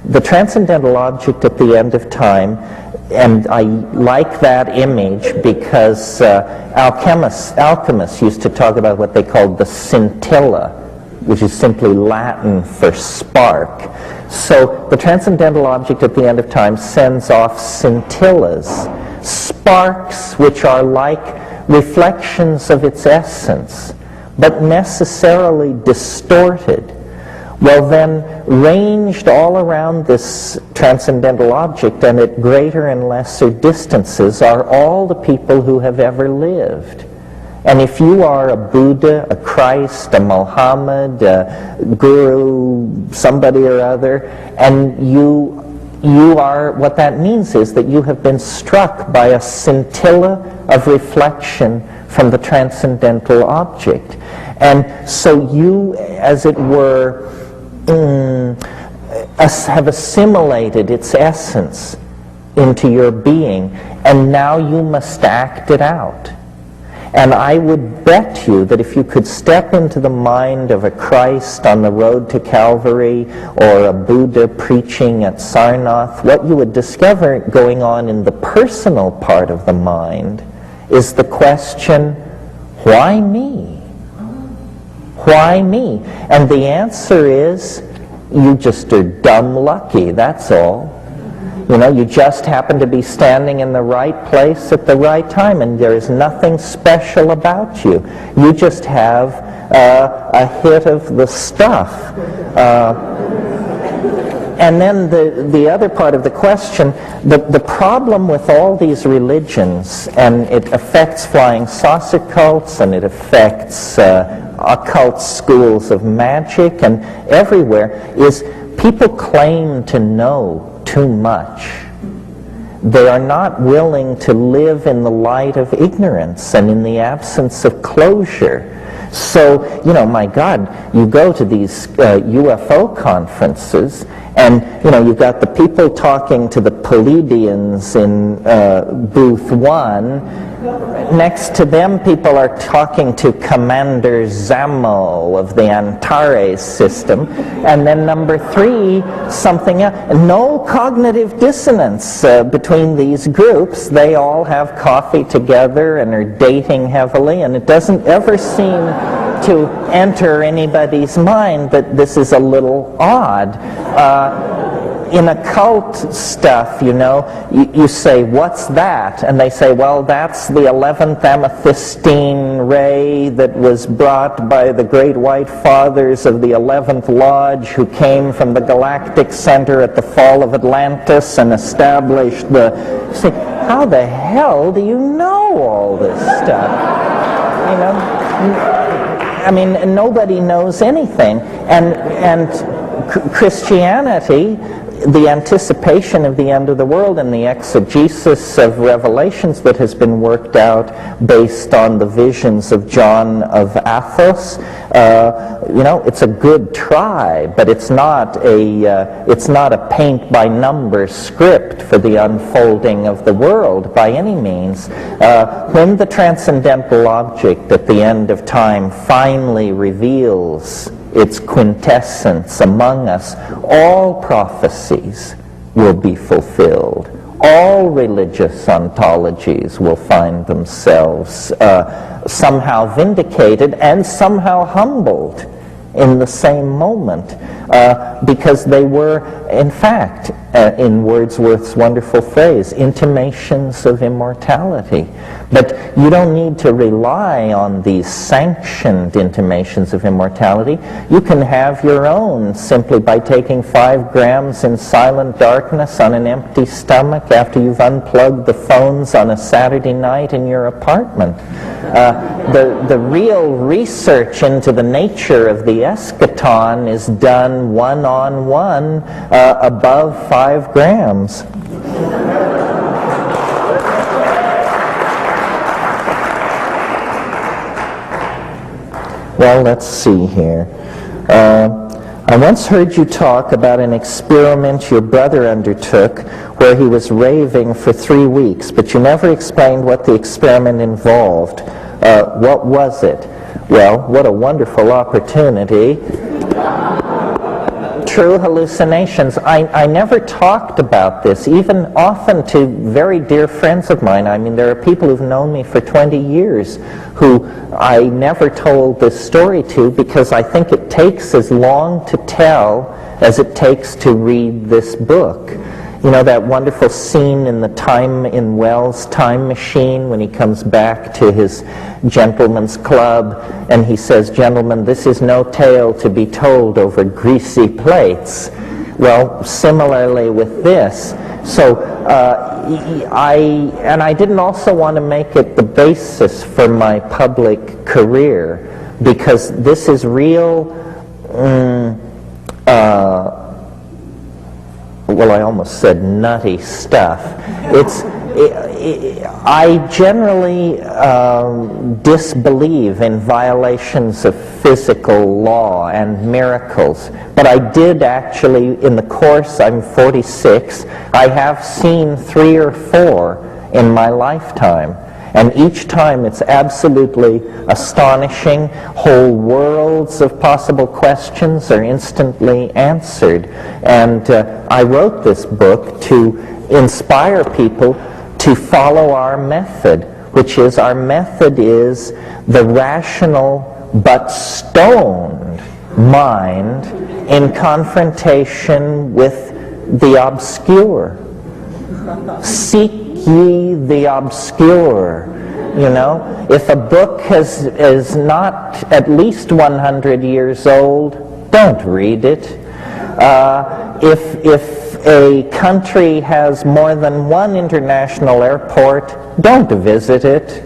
The transcendental object at the end of time, and I like that image because alchemists used to talk about what they called the scintilla, which is simply Latin for spark. So the transcendental object at the end of time sends off scintillas, sparks which are like reflections of its essence, but necessarily distorted. Well then, ranged all around this transcendental object and at greater and lesser distances are all the people who have ever lived. And if you are a Buddha, a Christ, a Muhammad, a Guru, somebody or other, and you are, what that means is that you have been struck by a scintilla of reflection from the transcendental object. And so you, as it were, have assimilated its essence into your being, and now you must act it out. And I would bet you that if you could step into the mind of a Christ on the road to Calvary or a Buddha preaching at Sarnath, what you would discover going on in the personal part of the mind is the question, why me? Why me? And the answer is, you just are dumb lucky, that's all. You know, you just happen to be standing in the right place at the right time, and there is nothing special about you. You just have a hit of the stuff. And then the other part of the question, the problem with all these religions, and it affects flying saucer cults, and it affects occult schools of magic, and everywhere, is people claim to know too much. They are not willing to live in the light of ignorance and in the absence of closure. So, you know, my God, you go to these UFO conferences, and, you know, you've got the people talking to the Pleiadians in booth 1. Next to them, people are talking to Commander Zamo of the Antares system. And then number 3, something else. No cognitive dissonance between these groups. They all have coffee together and are dating heavily, and it doesn't ever seem to enter anybody's mind that this is a little odd. In occult stuff, you know, you say, what's that? And they say, well, that's the 11th amethystine ray that was brought by the great white fathers of the 11th Lodge who came from the galactic center at the fall of Atlantis and established the... You say, how the hell do you know all this stuff? You know, I mean, nobody knows anything. And Christianity, the anticipation of the end of the world and the exegesis of revelations that has been worked out based on the visions of John of Athos, you know, it's a good try, but it's not a paint by number script for the unfolding of the world by any means. When the transcendental object at the end of time finally reveals its quintessence among us, all prophecies will be fulfilled. All religious ontologies will find themselves somehow vindicated and somehow humbled in the same moment, because they were, in fact, in Wordsworth's wonderful phrase, intimations of immortality. But you don't need to rely on these sanctioned intimations of immortality. You can have your own simply by taking 5 grams in silent darkness on an empty stomach after you've unplugged the phones on a Saturday night in your apartment. The real research into the nature of the eschaton is done one-on-one above 5 grams. Well, let's see here. I once heard you talk about an experiment your brother undertook where he was raving for 3 weeks, but you never explained what the experiment involved. What was it? Well, what a wonderful opportunity true hallucinations. I never talked about this, even often to very dear friends of mine. I mean, there are people who've known me for 20 years who I never told this story to because I think it takes as long to tell as it takes to read this book. You know that wonderful scene in Wells' Time Machine when he comes back to his gentleman's club and he says, "Gentlemen, this is no tale to be told over greasy plates." Well, similarly with this. So I didn't also want to make it the basis for my public career because this is real well, I almost said nutty stuff. I generally disbelieve in violations of physical law and miracles, but I did actually, in the course, I'm 46, I have seen 3 or 4 in my lifetime. And each time it's absolutely astonishing. Whole worlds of possible questions are instantly answered. And I wrote this book to inspire people to follow our method, which is our method is the rational but stoned mind in confrontation with the obscure. Seek ye the obscure. You know, if a book is not at least 100 years old, don't read it. If a country has more than one international airport, don't visit it.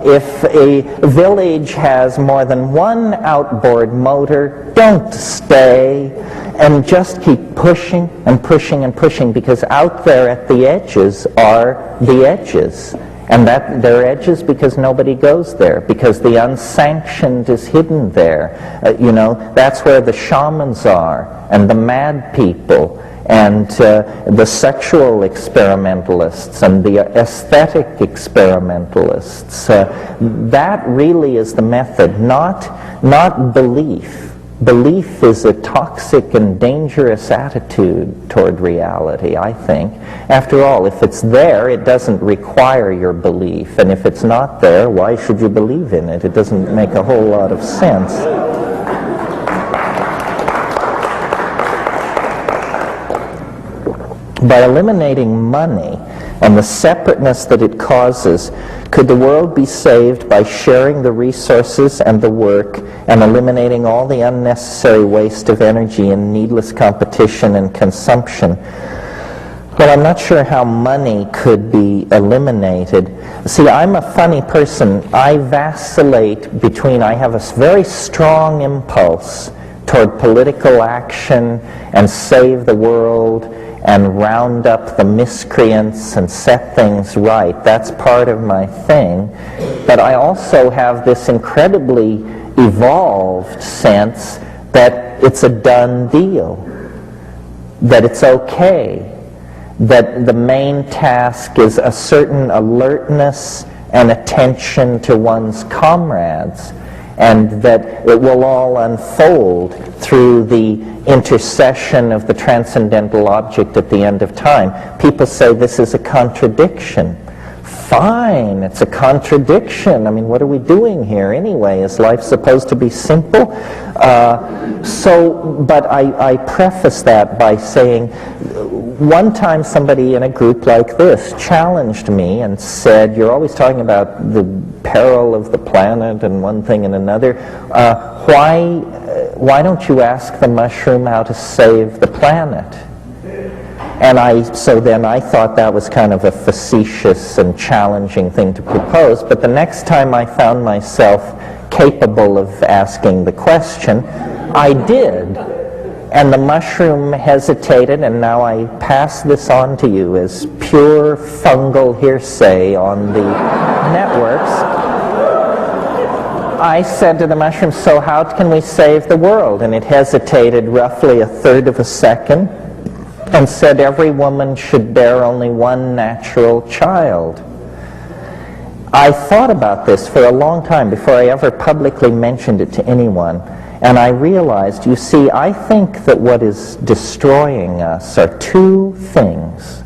If a village has more than one outboard motor, don't stay. And just keep pushing and pushing and pushing, because out there at the edges are the edges. And that they're edges because nobody goes there, because the unsanctioned is hidden there. You know, that's where the shamans are, and the mad people, and the sexual experimentalists, and the aesthetic experimentalists. That really is the method, not belief. Belief is a toxic and dangerous attitude toward reality, I think. After all, if it's there, it doesn't require your belief. And if it's not there, why should you believe in it? It doesn't make a whole lot of sense. By eliminating money and the separateness that it causes, could the world be saved by sharing the resources and the work and eliminating all the unnecessary waste of energy and needless competition and consumption? Well, I'm not sure how money could be eliminated. See, I'm a funny person. I vacillate between, I have a very strong impulse toward political action and save the world and round up the miscreants and set things right. That's part of my thing. But I also have this incredibly evolved sense that it's a done deal, that it's okay, that the main task is a certain alertness and attention to one's comrades, and that it will all unfold through the intercession of the transcendental object at the end of time. People say this is a contradiction. Fine, it's a contradiction. I mean, what are we doing here anyway? Is life supposed to be simple? But I preface that by saying, one time somebody in a group like this challenged me and said, "You're always talking about the peril of the planet and one thing and another. Why don't you ask the mushroom how to save the planet?" And so then I thought that was kind of a facetious and challenging thing to propose. But the next time I found myself capable of asking the question, I did. And the mushroom hesitated, and now I pass this on to you as pure fungal hearsay on the networks. I said to the mushroom, "So how can we save the world?" And it hesitated roughly a third of a second and said every woman should bear only one natural child. I thought about this for a long time before I ever publicly mentioned it to anyone. And I realized, you see, I think that what is destroying us are two things.